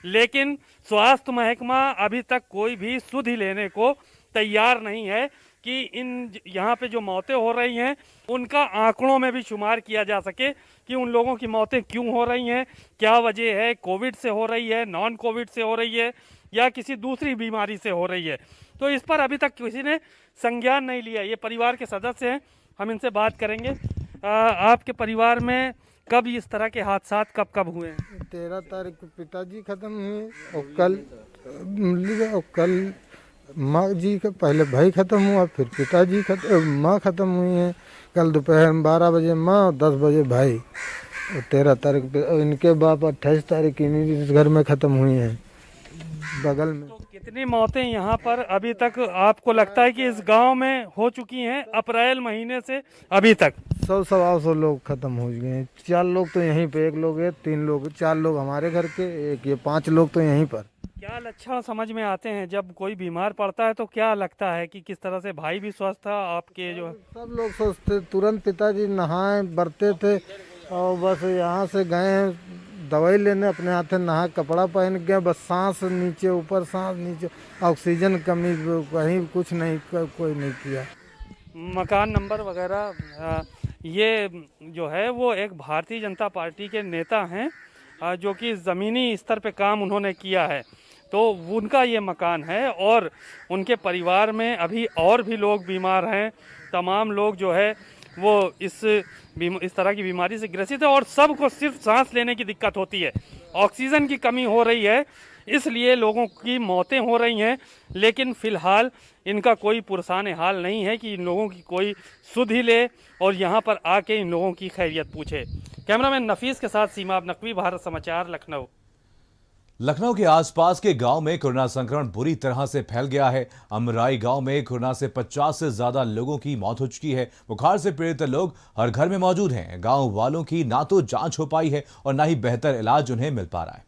लेकिन स्वास्थ्य महकमा अभी तक कोई भी सुध ही लेने को तैयार नहीं है कि इन यहाँ पे जो मौतें हो रही हैं उनका आंकड़ों में भी शुमार किया जा सके कि उन लोगों की मौतें क्यों हो रही हैं, क्या वजह है, कोविड से हो रही है, नॉन कोविड से हो रही है या किसी दूसरी बीमारी से हो रही है। तो इस पर अभी तक किसी ने संज्ञान नहीं लिया। ये परिवार के सदस्य हैं, हम इनसे बात करेंगे। आपके परिवार में कब इस तरह के हादसात कब कब हुए हैं? 13 तारीख को पिताजी खत्म हुए और कल माँ जी का, पहले भाई खत्म हुआ, फिर पिताजी माँ खत्म हुई है। कल दोपहर में 12 बजे माँ और 10 बजे भाई। और 13 तारीख पे इनके बाप 28 तारीख इन्हीं घर में खत्म हुई हैं, बगल में। तो कितनी मौतें यहाँ पर अभी तक आपको लगता है कि इस गांव में हो चुकी हैं अप्रैल महीने से अभी तक? 100-125 लोग खत्म हो गए हैं। 4 लोग तो यहीं पे, 1 लोग है, 3 लोग, 4 लोग हमारे घर के, एक ये 5 लोग तो यहीं पर। क्या लक्षण समझ में आते हैं जब कोई बीमार पड़ता है? तो क्या लगता है कि किस तरह से भाई भी स्वस्थ था आपके जो? सब लोग सोचते तुरंत पिताजी नहाए बरते थे और बस यहाँ से गए हैं दवाई लेने, अपने हाथ में नहा कपड़ा पहन गए, बस सांस नीचे ऊपर सांस नीचे, ऑक्सीजन कमी कहीं कुछ नहीं, कोई नहीं किया। मकान नंबर वगैरह ये जो है वो एक भारतीय जनता पार्टी के नेता हैं जो कि ज़मीनी स्तर पे काम उन्होंने किया है। तो उनका ये मकान है और उनके परिवार में अभी और भी लोग बीमार हैं। तमाम लोग जो है वो इस तरह की बीमारी से ग्रसित है और सबको सिर्फ सांस लेने की दिक्कत होती है, ऑक्सीजन की कमी हो रही है, इसलिए लोगों की मौतें हो रही हैं। लेकिन फ़िलहाल इनका कोई पुरसाने हाल नहीं है कि इन लोगों की कोई सुध ही ले और यहाँ पर आके इन लोगों की खैरियत पूछे। कैमरामैन नफीस के साथ सीमा नकवी, भारत समाचार, लखनऊ। लखनऊ के आसपास के गांव में कोरोना संक्रमण बुरी तरह से फैल गया है। अमराई गांव में कोरोना से 50 से ज्यादा लोगों की मौत हो चुकी है। बुखार से पीड़ित लोग हर घर में मौजूद हैं। गांव वालों की ना तो जांच हो पाई है और ना ही बेहतर इलाज उन्हें मिल पा रहा है।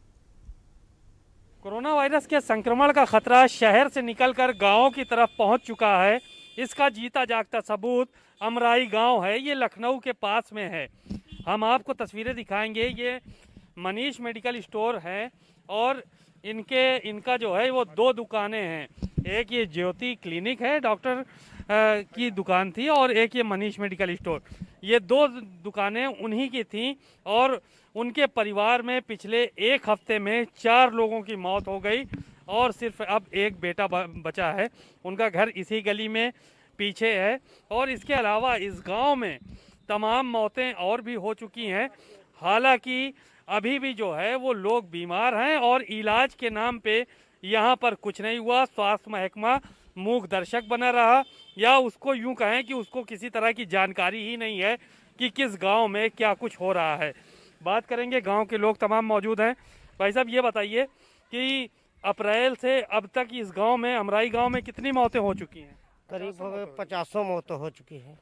कोरोना वायरस के संक्रमण का खतरा शहर से निकलकर गांवों की तरफ पहुंच चुका है। इसका जीता जागता सबूत अमराई गांव है, ये लखनऊ के पास में है। हम आपको तस्वीरें दिखाएंगे। ये मनीष मेडिकल स्टोर है और इनका जो है वो 2 दुकानें हैं। एक ये ज्योति क्लिनिक है, डॉक्टर की दुकान थी, और एक ये मनीष मेडिकल स्टोर। ये 2 दुकानें उन्हीं की थीं और उनके परिवार में पिछले 1 हफ्ते में 4 लोगों की मौत हो गई और सिर्फ अब एक बेटा बचा है। उनका घर इसी गली में पीछे है और इसके अलावा इस गांव में तमाम मौतें और भी हो चुकी हैं। हालांकि अभी भी जो है वो लोग बीमार हैं और इलाज के नाम पे यहाँ पर कुछ नहीं हुआ। स्वास्थ्य महकमा मूक दर्शक बना रहा, या उसको यूं कहें कि उसको किसी तरह की जानकारी ही नहीं है कि किस गांव में क्या कुछ हो रहा है। बात करेंगे, गांव के लोग तमाम मौजूद हैं। भाई साहब, ये बताइए कि अप्रैल से अब तक इस गांव में, अमराई गांव में, कितनी मौतें हो चुकी हैं? करीब 50 मौतें हो चुकी है।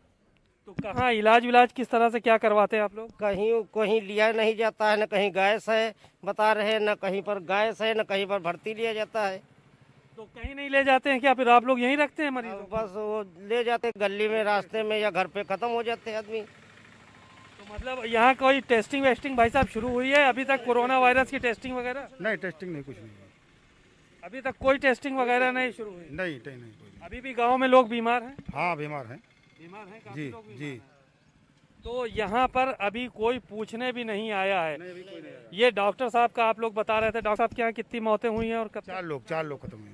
तो कहाँ इलाज विलाज किस तरह से क्या करवाते हैं आप लोग? कहीं लिया नहीं जाता है, न कहीं गैस है बता रहे, न कहीं पर गैस है, न कहीं पर भर्ती लिया जाता है। तो कहीं नहीं ले जाते हैं क्या? फिर आप लोग यहीं रखते हैं मरीजों को? बस वो ले जाते गली में, रास्ते में, या घर पे खत्म हो जाते हैं आदमी। तो मतलब यहाँ कोई टेस्टिंग वेस्टिंग भाई साहब शुरू हुई है अभी तक? कोरोना वायरस की टेस्टिंग वगैरह? नहीं, टेस्टिंग नहीं, कुछ नहीं, अभी तक कोई टेस्टिंग वगैरह नहीं शुरू हुई? नहीं कोई नहीं। अभी भी गांव में लोग बीमार हैं? हाँ, बीमार हैं काफी जी लोग बीमार जी। हैं। तो यहाँ पर अभी कोई पूछने भी नहीं आया है? नहीं, अभी कोई नहीं आया। ये डॉक्टर साहब का आप लोग बता रहे थे, डॉक्टर साहब के यहाँ कितनी मौतें हुई हैं और कब? 4 लोग खत्म हुए।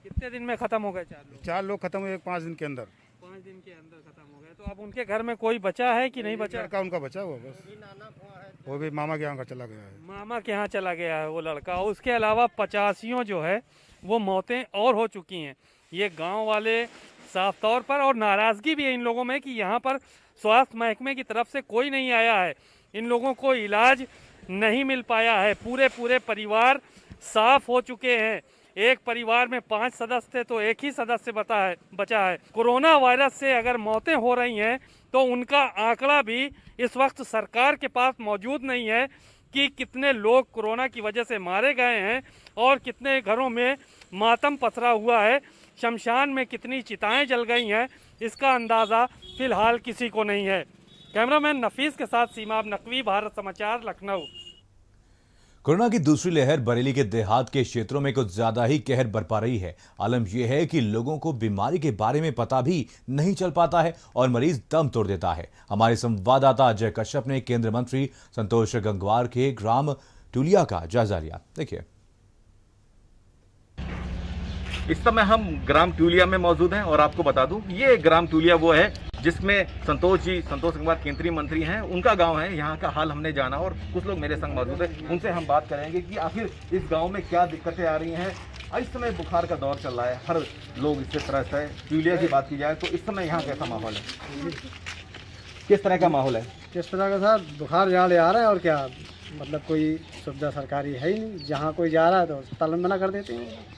कितने दिन में खत्म हो गए? 4 लोग। 4 लोग खत्म हुए 5 दिन के अंदर। 5 दिन के अंदर खत्म हो गए। तो अब उनके घर में कोई बचा है कि नहीं बचा? लड़का उनका बचा हुआ बस, वो भी मामा के यहाँ का चला गया है। मामा के यहाँ चला गया है वो लड़का। उसके अलावा 85 जो है वो मौतें और हो चुकी हैं। ये गांव वाले साफ तौर पर, और नाराज़गी भी है इन लोगों में कि यहाँ पर स्वास्थ्य महकमे की तरफ से कोई नहीं आया है, इन लोगों को इलाज नहीं मिल पाया है। पूरे परिवार साफ हो चुके हैं। एक परिवार में 5 सदस्य थे तो एक ही सदस्य बचा है। कोरोना वायरस से अगर मौतें हो रही हैं तो उनका आंकड़ा भी इस वक्त सरकार के पास मौजूद नहीं है कि कितने लोग कोरोना की वजह से मारे गए हैं और कितने घरों में मातम पसरा हुआ है, शमशान में कितनी चिताएं जल गई हैं, इसका अंदाज़ा फिलहाल किसी को नहीं है। कैमरामैन नफीस के साथ सीमा नकवी, भारत समाचार, लखनऊ। कोरोना की दूसरी लहर बरेली के देहात के क्षेत्रों में कुछ ज्यादा ही कहर बरपा रही है। आलम यह है कि लोगों को बीमारी के बारे में पता भी नहीं चल पाता है और मरीज दम तोड़ देता है। हमारे संवाददाता अजय कश्यप ने केंद्रीय मंत्री संतोष गंगवार के ग्राम टूलिया का जायजा लिया। देखिए। इस समय हम ग्राम टूलिया में मौजूद हैं और आपको बता दूं ये ग्राम टूलिया वो है जिसमें संतोष गंगवार केंद्रीय मंत्री हैं, उनका गांव है। यहाँ का हाल हमने जाना और कुछ लोग मेरे संग मौजूद हैं, उनसे हम बात करेंगे कि आखिर इस गांव में क्या दिक्कतें आ रही हैं। इस समय बुखार का दौर चल रहा है, हर लोग इससे त्रस्त है। टूलिया की बात की जाए तो इस समय यहाँ कैसा माहौल है, किस तरह का माहौल है? किस तरह का सर, बुखार यहाँ ले आ रहा है और क्या, मतलब कोई सुविधा सरकारी है ही नहीं। जहाँ कोई जा रहा है तो अस्पताल में मना कर देते हैं।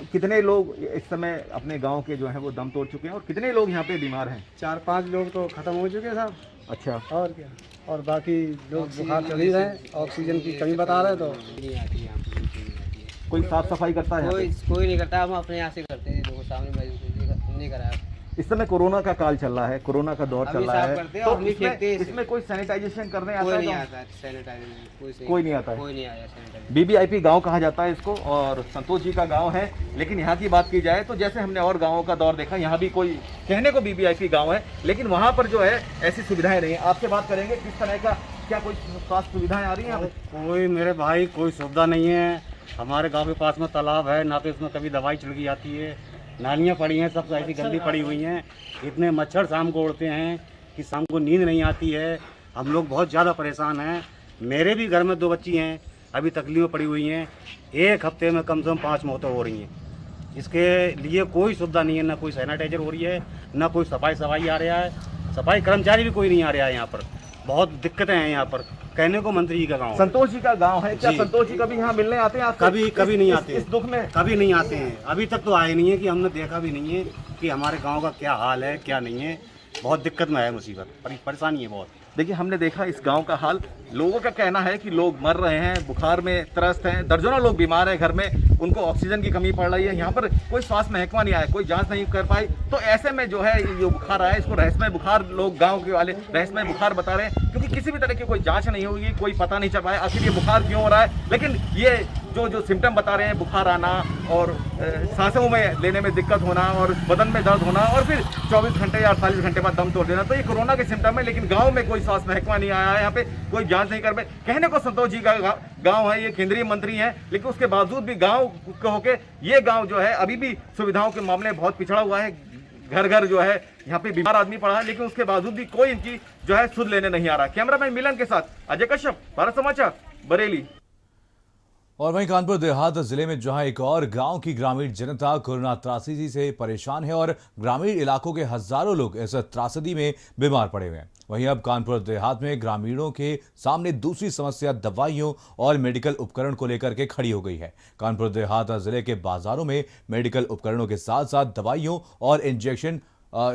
कितने लोग इस समय अपने गांव के जो है वो दम तोड़ चुके हैं और कितने लोग यहाँ पे बीमार हैं? 4-5 लोग तो ख़त्म हो चुके हैं साहब। अच्छा, और क्या, और बाकी लोग बुखार चल ही रहे हैं, ऑक्सीजन की कमी बता रहे हैं। तो नहीं आती यहाँ पे। कोई साफ सफाई करता है? कोई नहीं करता, हम अपने यहाँ से करते हैं। देखो सामने मरीज नहीं कराया। इस समय कोरोना का काल चल रहा है, कोरोना का दौर चल रहा है, तो इसमें कोई सैनिटाइजेशन करने आता है? कोई नहीं आता सैनिटाइजर, कोई नहीं आता है। कोई नहीं आया सैनिटाइजर। बीबीआईपी गांव कहा जाता है इसको और संतोष जी का गांव है। लेकिन यहाँ की बात की जाए तो जैसे हमने और गांवों का दौर देखा, यहाँ भी कोई कहने को बीबीआईपी गांव है लेकिन वहाँ पर जो है ऐसी सुविधाएं नहीं है। आपसे बात करेंगे किस तरह का, क्या कोई स्वास्थ्य सुविधाएं आ रही हैं? कोई मेरे भाई कोई सुविधा नहीं है। हमारे गाँव के पास में तालाब है ना, तो इसमें कभी दवाई छिड़की जाती है। नालियाँ पड़ी हैं, सब ऐसी गंदी पड़ी हुई हैं। इतने मच्छर शाम को उड़ते हैं कि शाम को नींद नहीं आती है। हम लोग बहुत ज़्यादा परेशान हैं। मेरे भी घर में 2 बच्ची हैं, अभी तकलीफ पड़ी हुई हैं। एक हफ्ते में कम से कम 5 मौतें हो रही हैं। इसके लिए कोई सुविधा नहीं है, ना कोई सैनिटाइजर हो रही है, ना कोई सफाई आ रहा है। सफाई कर्मचारी भी कोई नहीं आ रहा है यहाँ पर। बहुत दिक्कतें हैं यहाँ पर। कहने को मंत्री जी का गाँव, संतोष जी का गांव है। क्या संतोष जी कभी यहाँ मिलने आते हैं आपसे? कभी नहीं आते। इस दुख में कभी नहीं आते हैं। अभी तक तो आए नहीं है कि हमने देखा भी नहीं है कि हमारे गांव का क्या हाल है क्या नहीं है। बहुत दिक्कत में है, मुसीबत परेशानी है बहुत। देखिए, हमने देखा इस गांव का हाल। लोगों का कहना है कि लोग मर रहे हैं, बुखार में त्रस्त हैं, दर्जनों लोग बीमार हैं घर में, उनको ऑक्सीजन की कमी पड़ रही है। यहाँ पर कोई स्वास्थ्य महकमा नहीं आया, कोई जांच नहीं कर पाई। तो ऐसे में जो है ये बुखार आया, इसको रहस्यमय बुखार लोग गांव के वाले रहस्यमय बुखार बता रहे हैं, क्योंकि किसी भी तरह की कोई जांच नहीं हुई, कोई पता नहीं चल पाया आखिर ये बुखार क्यों हो रहा है। लेकिन ये जो सिम्टम बता रहे हैं, बुखार आना और सांसों में लेने में दिक्कत होना और बदन में दर्द होना और फिर 24 घंटे या 48 घंटे बाद दम तोड़ देना, तो ये कोरोना के सिम्टम है। लेकिन गांव में कोई स्वास्थ्य महकमा नहीं आया है, यहाँ पे कोई जांच नहीं कर पाए। कहने को संतोष जी का गांव है, ये केंद्रीय मंत्री हैं, लेकिन उसके बावजूद भी गांव को होके ये गांव जो है अभी भी सुविधाओं के मामले में बहुत पिछड़ा हुआ है। घर घर जो है यहाँ पे बीमार आदमी पड़ा है, लेकिन उसके बावजूद भी कोई इनकी जो है सुध लेने नहीं आ रहा। कैमरामैन मिलन के साथ अजय कश्यप, भारत समाचार, बरेली। और वहीं कानपुर देहात जिले में जहां एक और गांव की ग्रामीण जनता कोरोना त्रासदी से परेशान है और ग्रामीण इलाकों के हजारों लोग इस त्रासदी में बीमार पड़े हुए हैं, वहीं अब कानपुर देहात में ग्रामीणों के सामने दूसरी समस्या दवाइयों और मेडिकल उपकरण को लेकर के खड़ी हो गई है। कानपुर देहात जिले के बाजारों में मेडिकल उपकरणों के साथ साथ दवाइयों और इंजेक्शन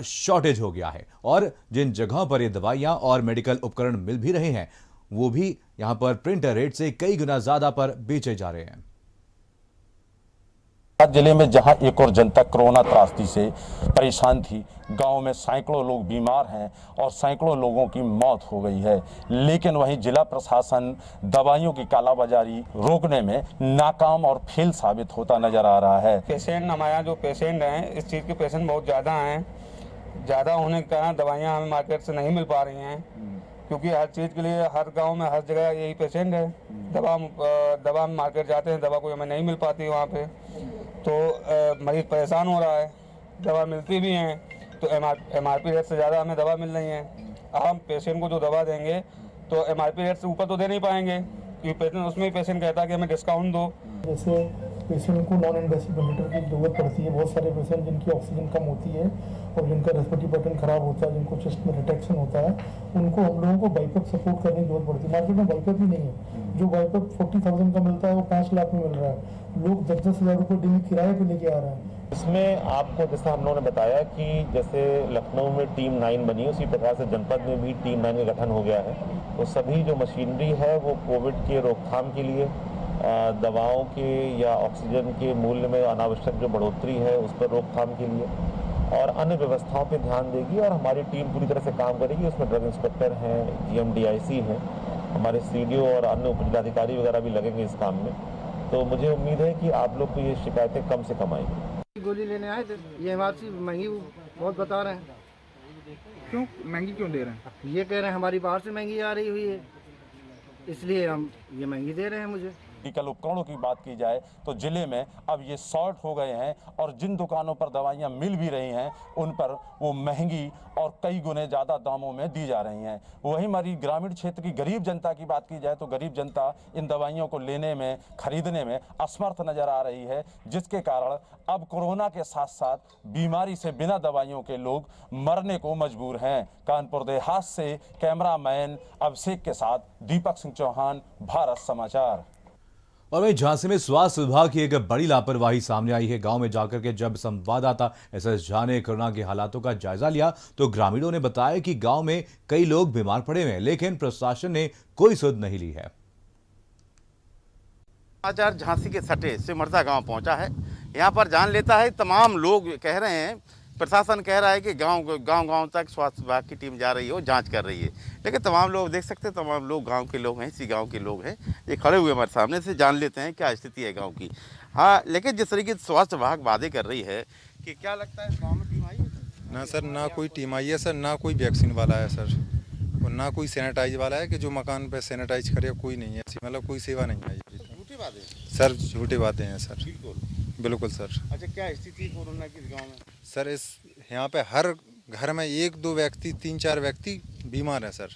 शॉर्टेज हो गया है और जिन जगहों पर ये दवाइयां और मेडिकल उपकरण मिल भी रहे हैं वो भी यहां पर प्रिंटर रेट से कई गुना ज्यादा पर बेचे जा रहे हैं। जिले में जहां एक और जनता कोरोना त्रासदी से परेशान थी, गांव में सैकड़ों लोग बीमार हैं और सैकड़ों लोगों की मौत हो गई है, लेकिन वहीं जिला प्रशासन दवाइयों की कालाबाजारी रोकने में नाकाम और फेल साबित होता नजर आ रहा है। पेशेंट, हमारे यहाँ जो पेशेंट हैं, इस चीज़ के पेशेंट बहुत ज़्यादा हैं। ज़्यादा होने के कारण दवाइयाँ हमें मार्केट से नहीं मिल पा रही हैं, क्योंकि हर चीज़ के लिए हर गांव में हर जगह यही पेशेंट है। दवा मार्केट जाते हैं, दवा कोई हमें नहीं मिल पाती वहाँ पे, तो मरीज़ परेशान हो रहा है। दवा मिलती भी हैं तो MRP रेट से ज़्यादा हमें दवा मिल रही है। हम पेशेंट को जो दवा देंगे तो MRP रेट से ऊपर तो दे नहीं पाएंगे, क्योंकि पेशेंट उसमें ही पेशेंट कहता है कि हमें डिस्काउंट दो। जैसे पेशेंट को नॉन इन्वेसिव वेंटिलेटर की जरूरत पड़ती है। बहुत सारे पेशेंट जिनकी ऑक्सीजन कम होती है और जिनका रेस्पिरेटरी पैटर्न खराब होता है, जिनको चेस्ट में रिटेक्शन होता है, उनको हम लोगों को बाइपेप सपोर्ट करने की जरूरत पड़ती है। मार्केट में बाइपेप ही नहीं है। जो बाइपेप 40,000 का मिलता है वो 5 लाख में मिल रहा है। लोग 10-10 हज़ार रुपये डेली किराए पे लेके आ रहे हैं। इसमें आपको जैसा हम लोगों ने बताया कि जैसे लखनऊ में टीम 9 बनी, उसी प्रकार से जनपद में भी टीम 9 का गठन हो गया है। तो सभी जो मशीनरी है वो कोविड के रोकथाम के लिए, दवाओं के या ऑक्सीजन के मूल्य में अनावश्यक जो बढ़ोतरी है उस पर रोकथाम के लिए और अन्य व्यवस्थाओं पे ध्यान देगी और हमारी टीम पूरी तरह से काम करेगी। उसमें ड्रग इंस्पेक्टर हैं, GMDIC हैं हमारे सीडीओ और अन्य उपजिलाधिकारी वगैरह भी लगेंगे इस काम में। तो मुझे उम्मीद है कि आप लोग को ये शिकायतें कम से कम आएंगी। गोली लेने आए थे, ये हमारी महंगी बहुत बता रहे हैं। क्यों महंगी क्यों दे रहे हैं? ये कह रहे हैं हमारी बाहर से महंगी आ रही हुई है, इसलिए हम ये महंगी दे रहे हैं मुझे। मेडिकल उपकरणों की बात की जाए तो जिले में अब ये शॉर्ट हो गए हैं और जिन दुकानों पर दवाइयां मिल भी रही हैं उन पर वो महंगी और कई गुने ज़्यादा दामों में दी जा रही हैं। वहीं हमारी ग्रामीण क्षेत्र की गरीब जनता की बात की जाए तो गरीब जनता इन दवाइयों को लेने में, खरीदने में असमर्थ नजर आ रही है, जिसके कारण अब कोरोना के साथ साथ बीमारी से बिना दवाइयों के लोग मरने को मजबूर हैं। कानपुर देहात से कैमरामैन अभिषेक के साथ दीपक सिंह चौहान, भारत समाचार। और वहीं झांसी में स्वास्थ्य विभाग की एक बड़ी लापरवाही सामने आई है। गांव में जाकर के जब संवाददाता एसएस झा ने कोरोना के हालातों का जायजा लिया तो ग्रामीणों ने बताया कि गांव में कई लोग बीमार पड़े हुए हैं, लेकिन प्रशासन ने कोई सुध नहीं ली है। समाचार झांसी के सटे सिमरता गांव पहुंचा है। यहां पर जान लेता है, तमाम लोग कह रहे हैं, प्रशासन कह रहा है कि गांव तक स्वास्थ्य विभाग की टीम जा रही है और जांच कर रही है, लेकिन तमाम लोग देख सकते हैं, तमाम लोग गांव के लोग हैं, इसी गांव के लोग हैं, ये खड़े हुए हमारे सामने से जान लेते हैं क्या स्थिति है गांव की। हाँ, लेकिन जिस तरीके से स्वास्थ्य विभाग वादे कर रही है कि क्या लगता है गाँव में टीम आई है? ना सर, ना कोई टीम आई है सर, ना कोई वैक्सीन वाला है सर, और ना कोई सैनिटाइज वाला है कि जो मकान पे सैनिटाइज करे, कोई नहीं है, मतलब कोई सेवा नहीं आई झूठी बात है सर, झूठी बातें हैं सर, बिल्कुल सर। अच्छा, क्या स्थिति कोरोना की गाँव में? सर इस यहाँ पे हर घर में 1-2 व्यक्ति, 3-4 व्यक्ति बीमार हैं सर,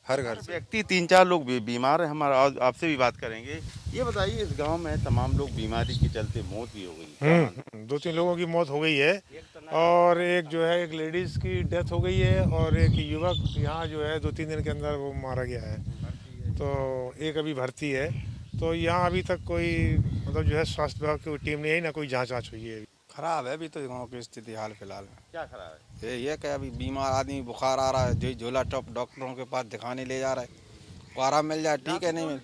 हर घर से व्यक्ति 3-4 लोग बीमार हैं। हमारा आपसे भी बात करेंगे। ये बताइए, इस गांव में तमाम लोग बीमारी के चलते मौत भी हो गई। 2-3 लोगों की मौत हो गई है और एक जो है एक लेडीज की डेथ हो गई है और एक युवक यहाँ जो है 2-3 दिन के अंदर वो मारा गया है, तो एक अभी भर्ती है। तो यहाँ अभी तक कोई मतलब जो है स्वास्थ्य विभाग की टीम नहीं आई, ना कोई जाँच हुई है। खराब है अभी तो गाँव की स्थिति हाल फिलहाल में। क्या खराब है? ये कि अभी बीमार आदमी बुखार आ रहा है, जो झोला टॉप डॉक्टरों के पास दिखाने ले जा रहा है, को आराम मिल जाए ठीक है, नहीं मिल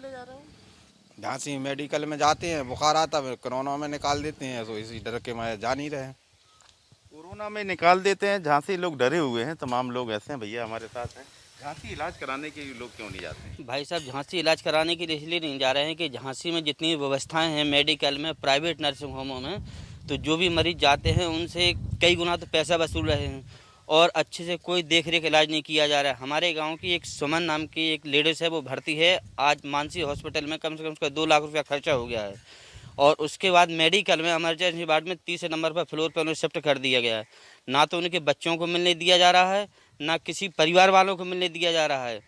झांसी मेडिकल में जाते हैं, बुखार आता है कोरोना में निकाल देते हैं, तो इसी डर के मारे जा नहीं रहे हैं। कोरोना में निकाल देते हैं, झांसी लोग डरे हुए हैं, तमाम लोग ऐसे हैं। भैया हमारे साथ हैं, झांसी इलाज कराने के लोग क्यों नहीं जाते हैं? भाई साहब, झांसी इलाज कराने के लिए इसलिए नहीं जा रहे हैं कि झांसी में जितनी व्यवस्थाएं हैं मेडिकल में, प्राइवेट नर्सिंग होमों में, तो जो भी मरीज जाते हैं उनसे कई गुना तो पैसा वसूल रहे हैं और अच्छे से कोई देख रेख इलाज नहीं किया जा रहा है। हमारे गांव की एक सुमन नाम की एक लेडीज़ है, वो भर्ती है आज मानसी हॉस्पिटल में, कम से कम उसका 2 लाख रुपया खर्चा हो गया है और उसके बाद मेडिकल में इमरजेंसी वार्ड में 30 नंबर पर फ्लोर पर उन्हें शिफ्ट कर दिया गया है। ना तो उनके बच्चों को मिलने दिया जा रहा है, ना किसी परिवार वालों को मिलने दिया जा रहा है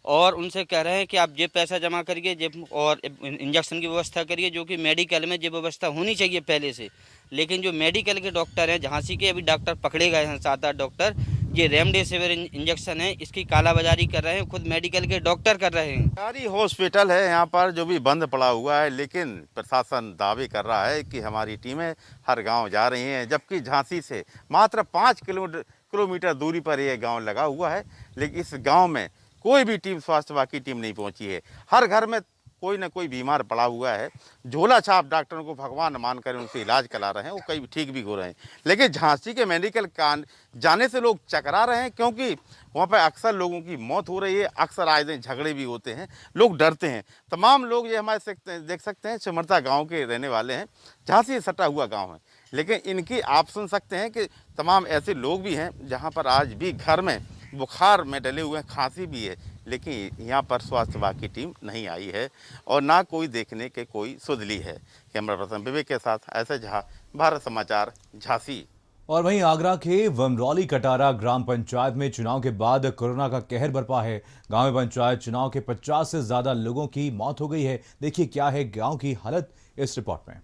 और उनसे कह रहे हैं कि आप ये पैसा जमा करिए, जे और इंजेक्शन की व्यवस्था करिए, जो कि मेडिकल में ये व्यवस्था होनी चाहिए पहले से। लेकिन जो मेडिकल के डॉक्टर हैं, झांसी के अभी डॉक्टर पकड़े गए हैं 7-8 डॉक्टर, ये रेमडेसिविर इंजेक्शन है, इसकी कालाबाजारी कर रहे हैं, खुद मेडिकल के डॉक्टर कर रहे हैं। सरकारी हॉस्पिटल है यहाँ पर जो भी बंद पड़ा हुआ है, लेकिन प्रशासन दावे कर रहा है कि हमारी टीमें हर गाँव जा रही हैं, जबकि झांसी से मात्र 5 किलोमीटर दूरी पर यह गाँव लगा हुआ है, लेकिन इस गाँव में कोई भी टीम, स्वास्थ्य विभाग की टीम नहीं पहुंची है। हर घर में कोई ना कोई बीमार पड़ा हुआ है, झोला छाप डॉक्टरों को भगवान मानकर उनसे इलाज करा रहे हैं, वो कई ठीक भी हो रहे हैं, लेकिन झांसी के मेडिकल जाने से लोग चकरा रहे हैं, क्योंकि वहाँ पर अक्सर लोगों की मौत हो रही है, अक्सर आए दिन झगड़े भी होते हैं, लोग डरते हैं। तमाम लोग ये हमारे देख सकते हैं सिमरता गाँव के रहने वाले हैं, झांसी सटा हुआ गाँव है, लेकिन इनकी आप सुन सकते हैं कि तमाम ऐसे लोग भी हैं जहाँ पर आज भी घर में बुखार में डले हुए हैं, खांसी भी है, लेकिन यहाँ पर स्वास्थ्य विभाग की टीम नहीं आई है और ना कोई देखने के कोई सुध ली है। कैमरा पर्सन विवेक के साथ एसएस झा, भारत समाचार, झांसी। और वहीं आगरा के वमरौली कटारा ग्राम पंचायत में चुनाव के बाद कोरोना का कहर बरपा है। गांव में पंचायत चुनाव के 50 से ज्यादा लोगों की मौत हो गई है। देखिए क्या है गांव की हालत इस रिपोर्ट में।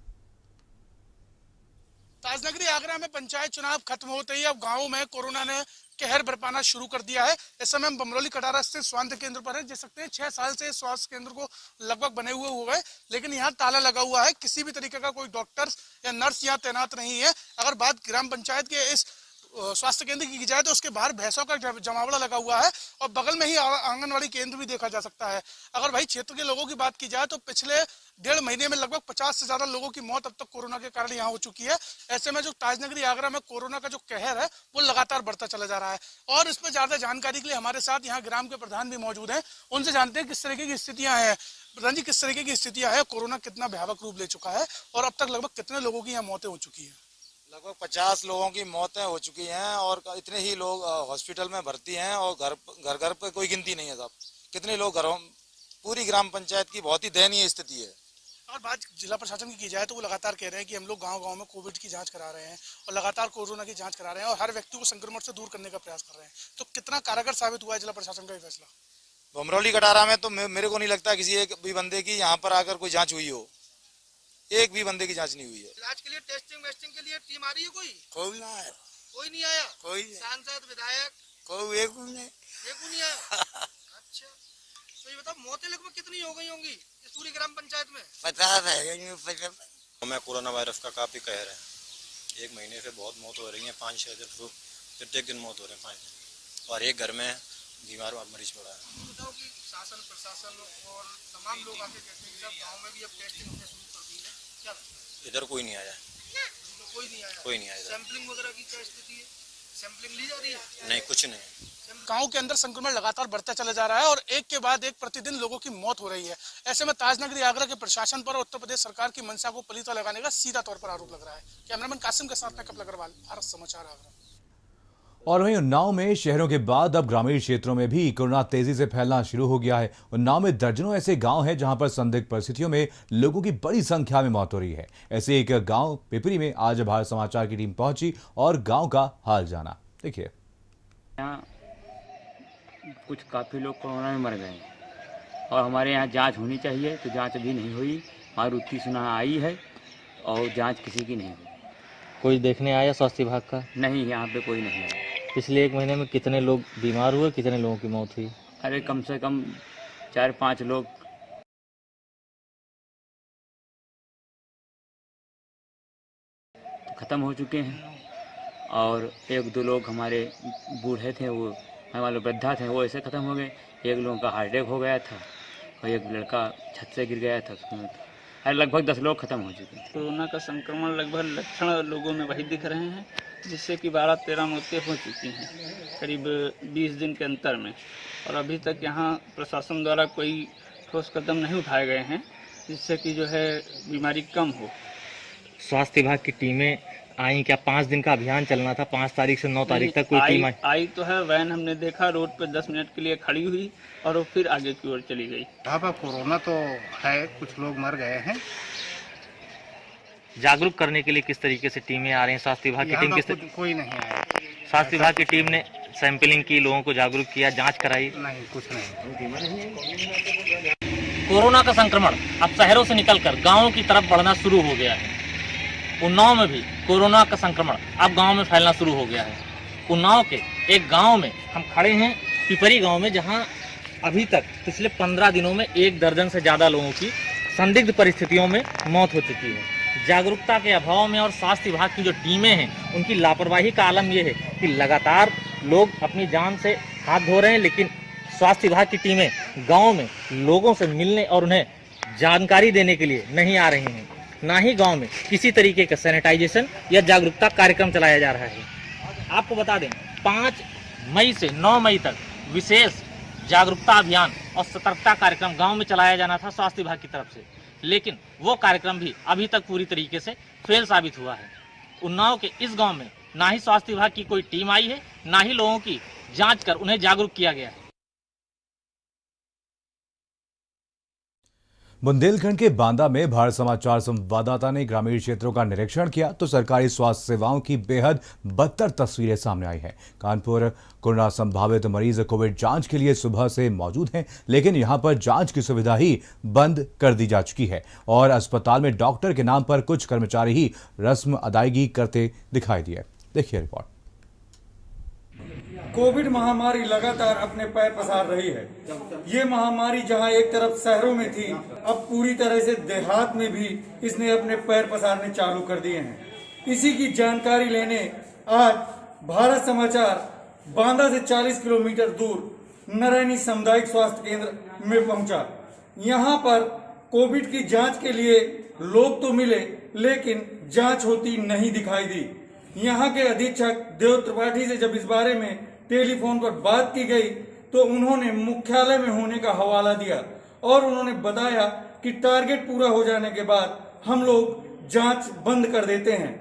ताजनगरी आगरा में पंचायत चुनाव खत्म होते ही अब गाँव में कोरोना ने कहर बरपाना शुरू कर दिया है। इस समय हम बमरौली कटारा स्थित स्वास्थ्य केंद्र पर है। देख सकते हैं 6 साल से स्वास्थ्य केंद्र को लगभग बने हुए है, लेकिन यहाँ ताला लगा हुआ है, किसी भी तरीके का कोई डॉक्टर या नर्स यहाँ तैनात नहीं है। अगर बात ग्राम पंचायत के इस स्वास्थ्य केंद्र की जाए तो उसके बाहर भैंसों का जमावड़ा लगा हुआ है और बगल में ही आंगनवाड़ी केंद्र भी देखा जा सकता है। अगर भाई क्षेत्र के लोगों की बात की जाए तो पिछले 1.5 महीने में लगभग 50 से ज्यादा लोगों की मौत अब तक कोरोना के कारण यहाँ हो चुकी है। ऐसे में जो ताजनगरी आगरा में कोरोना का जो कहर है वो लगातार बढ़ता चला जा रहा है। और इस पर ज्यादा जानकारी के लिए हमारे साथ यहाँ ग्राम के प्रधान भी मौजूद हैं, उनसे जानते हैं किस तरीके की स्थितियां हैं। प्रधान जी, किस तरीके की स्थितियां है, कोरोना कितना भयावह रूप ले चुका है और अब तक लगभग कितने लोगों की यहाँ मौतें हो चुकी है? लगभग 50 लोगों की मौतें हो चुकी हैं और इतने ही लोग हॉस्पिटल में भर्ती हैं और घर पे कोई गिनती नहीं है साहब, कितने लोग घरों, पूरी ग्राम पंचायत की बहुत ही दयनीय स्थिति है। और बात जिला प्रशासन की जाए तो वो लगातार कह रहे हैं कि हम लोग गांव-गांव में कोविड की जांच करा रहे हैं और लगातार कोरोना की जांच करा रहे हैं और हर व्यक्ति को संक्रमण से दूर करने का प्रयास कर रहे हैं। तो कितना कारगर साबित हुआ है जिला प्रशासन का ये फैसला? बमरौली कटारा में तो मेरे को नहीं लगता किसी एक भी बंदे की यहाँ पर आकर कोई जाँच हुई हो, एक भी बंदे की जांच नहीं हुई है। इलाज के लिए टेस्टिंग वेस्टिंग के लिए टीम आ रही है? कोई ना आया, कोई नहीं आया। कोई सांसद विधायक कोई एक नहीं आया। अच्छा, तो ये बताओ मौतें लगभग कितनी हो गई होंगी इस पूरी ग्राम पंचायत में? 50 है। हमें कोरोना वायरस का काफी कहर है। 1 महीने से बहुत मौत हो रही है, 5-6 दिन प्रत्येक दिन मौत हो रहे हैं 5 दिन, और एक घर में बीमार मरीज पड़ा है। बताओ कि शासन प्रशासन और तमाम लोग आके कहते हैं कि सब गांव में भी अब टेस्टिंग होने शुरू कर दी है, क्या लगता है? इधर कोई नहीं आया। कोई नहीं आया? कोई नहीं आया। सैंपलिंग वगैरह की क्या स्थिति है? सैंपलिंग ली जा रही है? नहीं, कुछ नहीं। गांव के अंदर संक्रमण लगातार बढ़ता चला जा रहा है और एक के बाद एक प्रतिदिन लोगों की मौत हो रही है। ऐसे में ताजनगरी आगरा के प्रशासन पर उत्तर प्रदेश सरकार की मंशा को पलीता लगाने का सीधा तौर पर आरोप लग रहा है। कैमरामैन कासिम के साथ मैं कपिल अग्रवाल, भारत समाचार आगरा। और वहीं उन्नाव में शहरों के बाद अब ग्रामीण क्षेत्रों में भी कोरोना तेजी से फैलना शुरू हो गया है। उन्नाव में दर्जनों ऐसे गांव हैं जहां पर संदिग्ध परिस्थितियों में लोगों की बड़ी संख्या में मौत हो रही है। ऐसे एक गांव पिपरी में आज भारत समाचार की टीम पहुंची और गांव का हाल जाना। देखिए, यहाँ कुछ काफ़ी लोग कोरोना में मर गए और हमारे यहाँ जांच होनी चाहिए, तो जांच अभी नहीं हुई। मारुति सुना आई है और जांच किसी की नहीं हुई। कोई देखने आया स्वास्थ्य विभाग का? नहीं, यहाँ पे कोई नहीं आया। पिछले 1 महीने में कितने लोग बीमार हुए, कितने लोगों की मौत हुई? अरे कम से कम 4-5 लोग ख़त्म हो चुके हैं और 1-2 लोग हमारे बूढ़े थे, वो हमारे वृद्धा थे, वो ऐसे ख़त्म हो गए। 1 लोगों का हार्ट अटैक हो गया था और 1 लड़का छत से गिर गया था उसमें। अरे लगभग 10 लोग खत्म हो चुके हैं। कोरोना का संक्रमण लगभग लक्षण लोगों में वही दिख रहे हैं, जिससे कि 12-13 मौतें हो चुकी हैं करीब 20 दिन के अंतर में। और अभी तक यहाँ प्रशासन द्वारा कोई ठोस कदम नहीं उठाए गए हैं जिससे कि जो है बीमारी कम हो। स्वास्थ्य विभाग की टीमें आई क्या? 5 दिन का अभियान चलना था, 5 तारीख से 9 तारीख तक कोई टीम आई तो है। वैन हमने देखा रोड पे 10 मिनट के लिए खड़ी हुई और वो फिर आगे की ओर चली गई। यहाँ पर कोरोना तो है, कुछ लोग मर गए हैं। जागरूक करने के लिए किस तरीके से टीमें आ रही हैं? स्वास्थ्य विभाग की टीम किस कोई नहीं आया। स्वास्थ्य विभाग की टीम ने सैंपलिंग की, लोगों को जागरूक किया, जांच कराई? नहीं, कुछ नहीं। कोरोना का संक्रमण अब शहरों से निकलकर गाँवों की तरफ बढ़ना शुरू हो गया है। उन्नाव में भी कोरोना का संक्रमण अब गांव में फैलना शुरू हो गया है। उन्नाव के एक गांव में हम खड़े हैं, पिपरी गांव में, जहां अभी तक पिछले 15 दिनों में 1 दर्जन से ज़्यादा लोगों की संदिग्ध परिस्थितियों में मौत हो चुकी है। जागरूकता के अभाव में और स्वास्थ्य विभाग की जो टीमें हैं उनकी लापरवाही का आलम यह है कि लगातार लोग अपनी जान से हाथ धो रहे हैं, लेकिन स्वास्थ्य विभाग की टीमें गाँव में लोगों से मिलने और उन्हें जानकारी देने के लिए नहीं आ रही हैं। ना ही गांव में किसी तरीके का सैनिटाइजेशन या जागरूकता कार्यक्रम चलाया जा रहा है। आपको बता दें, 5 मई से 9 मई तक विशेष जागरूकता अभियान और सतर्कता कार्यक्रम गांव में चलाया जाना था स्वास्थ्य विभाग की तरफ से, लेकिन वो कार्यक्रम भी अभी तक पूरी तरीके से फेल साबित हुआ है। उन्नाव के इस गाँव में ना ही स्वास्थ्य विभाग की कोई टीम आई है, ना ही लोगों की जाँच कर उन्हें जागरूक किया गया है। बुंदेलखंड के बांदा में भारत समाचार संवाददाता ने ग्रामीण क्षेत्रों का निरीक्षण किया तो सरकारी स्वास्थ्य सेवाओं की बेहद बदतर तस्वीरें सामने आई हैं। कानपुर कोरोना संभावित मरीज कोविड जांच के लिए सुबह से मौजूद हैं, लेकिन यहां पर जांच की सुविधा ही बंद कर दी जा चुकी है और अस्पताल में डॉक्टर के नाम पर कुछ कर्मचारी ही रस्म अदायगी करते दिखाई दिए। देखिए रिपोर्ट। कोविड महामारी लगातार अपने पैर पसार रही है। ये महामारी जहां एक तरफ शहरों में थी, अब पूरी तरह से देहात में भी इसने अपने पैर पसारने चालू कर दिए हैं। इसी की जानकारी लेने आज भारत समाचार बांदा से 40 किलोमीटर दूर नारायणी सामुदायिक स्वास्थ्य केंद्र में पहुंचा। यहां पर कोविड की जांच के लिए लोग तो मिले, लेकिन जांच होती नहीं दिखाई दी। यहां के अधीक्षक देव त्रिपाठी से जब इस बारे में टेलीफोन पर बात की गई तो उन्होंने मुख्यालय में होने का हवाला दिया और उन्होंने बताया कि टारगेट पूरा हो जाने के बाद हम लोग जांच बंद कर देते हैं।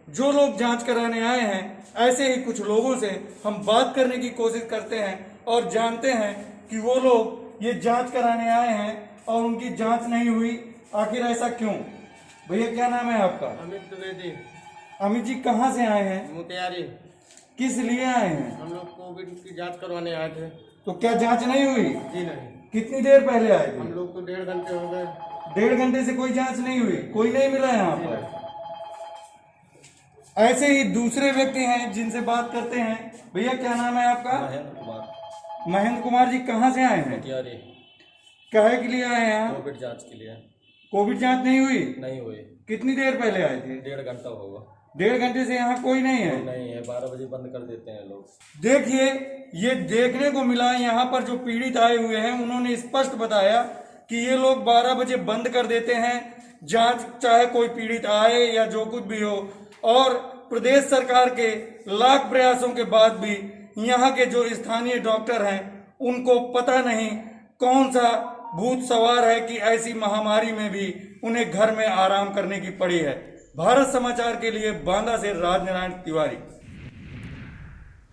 जो लोग जांच कराने आए हैं, ऐसे ही कुछ लोगों से हम बात करने की कोशिश करते हैं और जानते हैं कि वो लोग ये जांच कराने आए हैं और उनकी जांच नहीं हुई। आखिर ऐसा क्यों? भैया क्या नाम है आपका? अमित द्विवेदी। अमित जी कहाँ से आए हैं? मुतियारी। किस लिए आए हैं? हम लोग कोविड की जांच करवाने आए थे। तो क्या जांच नहीं हुई? जी नहीं। कितनी देर पहले आए थे? हम लोग तो 1.5 घंटे हो गए। 1.5 घंटे से कोई जांच नहीं हुई? कोई नहीं मिला यहाँ पर? ऐसे ही दूसरे व्यक्ति हैं जिनसे बात करते हैं। भैया क्या नाम है आपका? महेंद्र कुमार। महेंद्र कुमार जी कहाँ से आए हैं? मुतियारी। काहे के लिए आए हैं यहाँ? कोविड जांच के लिए। कोविड जांच नहीं हुई? नहीं हुई। कितनी देर पहले आए थे? 1.5 घंटा होगा। 1.5 घंटे से यहाँ कोई नहीं है? नहीं है, 12 बजे बंद कर देते हैं लोग। देखिए, ये देखने को मिला यहाँ पर जो पीड़ित आए हुए हैं उन्होंने स्पष्ट बताया कि ये लोग 12 बजे बंद कर देते हैं जांच, चाहे कोई पीड़ित आए या जो कुछ भी हो। और प्रदेश सरकार के लाख प्रयासों के बाद भी यहाँ के जो स्थानीय डॉक्टर हैं उनको पता नहीं कौन सा भूत सवार है कि ऐसी महामारी में भी उन्हें घर में आराम करने की पड़ी है। भारत समाचार के लिए बांदा से राजनारायण तिवारी।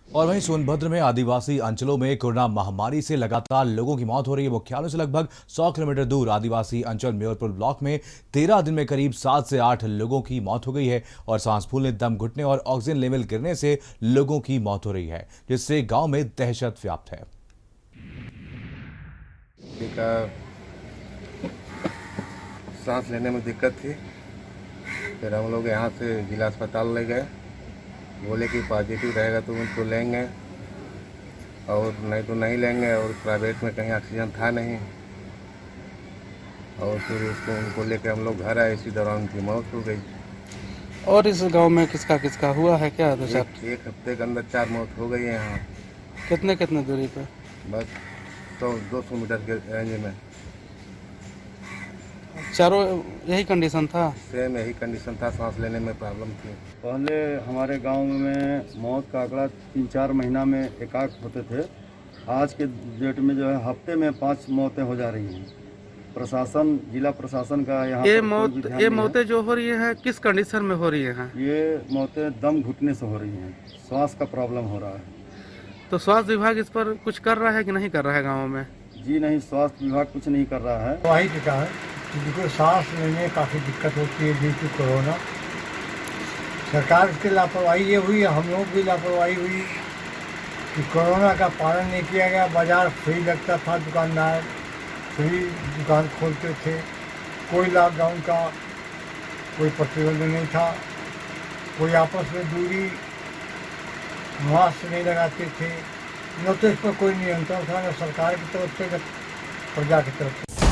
और वहीं सोनभद्र में आदिवासी अंचलों में कोरोना महामारी से लगातार लोगों की मौत हो रही है। मुख्यालय से लगभग 100 किलोमीटर दूर आदिवासी अंचल मेयरपुर ब्लॉक में 13 दिन में करीब 7 से 8 लोगों की मौत हो गई है और सांस फूलने, दम घुटने और ऑक्सीजन लेवल गिरने से लोगों की मौत हो रही है, जिससे गांव में दहशत व्याप्त है। सांस लेने में दिक्कत थी, फिर हम लोग यहाँ से जिला अस्पताल ले गए। बोले कि पॉजिटिव रहेगा तो उनको लेंगे और नहीं तो नहीं लेंगे, और प्राइवेट में कहीं ऑक्सीजन था नहीं। और फिर उसको उनको लेकर हम लोग घर आए, इसी दौरान उनकी मौत हो गई। और इस गांव में किसका किसका हुआ है क्या? एक हफ्ते के अंदर 4 मौत हो गई है यहाँ। कितने दूरी पे? बस 100-200 मीटर के रेंज में। चारों यही कंडीशन था? सेम यही कंडीशन था, सांस लेने में प्रॉब्लम थी। पहले हमारे गांव में मौत का आंकड़ा 3-4 महीना में एकाक होते थे। आज के डेट में जो है हफ्ते में 5 मौतें हो जा रही हैं। प्रशासन, जिला प्रशासन का यहाँ ये मौतें जो हो रही है किस कंडीशन में हो रही है? ये मौतें दम घुटने से हो रही हैं, श्वास का प्रॉब्लम हो रहा है। तो स्वास्थ्य विभाग इस पर कुछ कर रहा है कि नहीं कर रहा है गाँव में? जी नहीं, स्वास्थ्य विभाग कुछ नहीं कर रहा है। वही दिखा है, जिनको सांस लेने में काफ़ी दिक्कत होती है ड्यू टू कोरोना। सरकार की लापरवाही ये हुई, हम लोग भी लापरवाही हुई कि कोरोना का पालन नहीं किया गया। बाजार फ्री लगता था, दुकानदार फ्री दुकान खोलते थे, कोई लॉकडाउन का कोई प्रतिबंध नहीं था, कोई आपस में दूरी, मास्क नहीं लगाते थे। न तो इस पर कोई नियंत्रण था, न सरकार की तरफ से न प्रजा की तरफ से।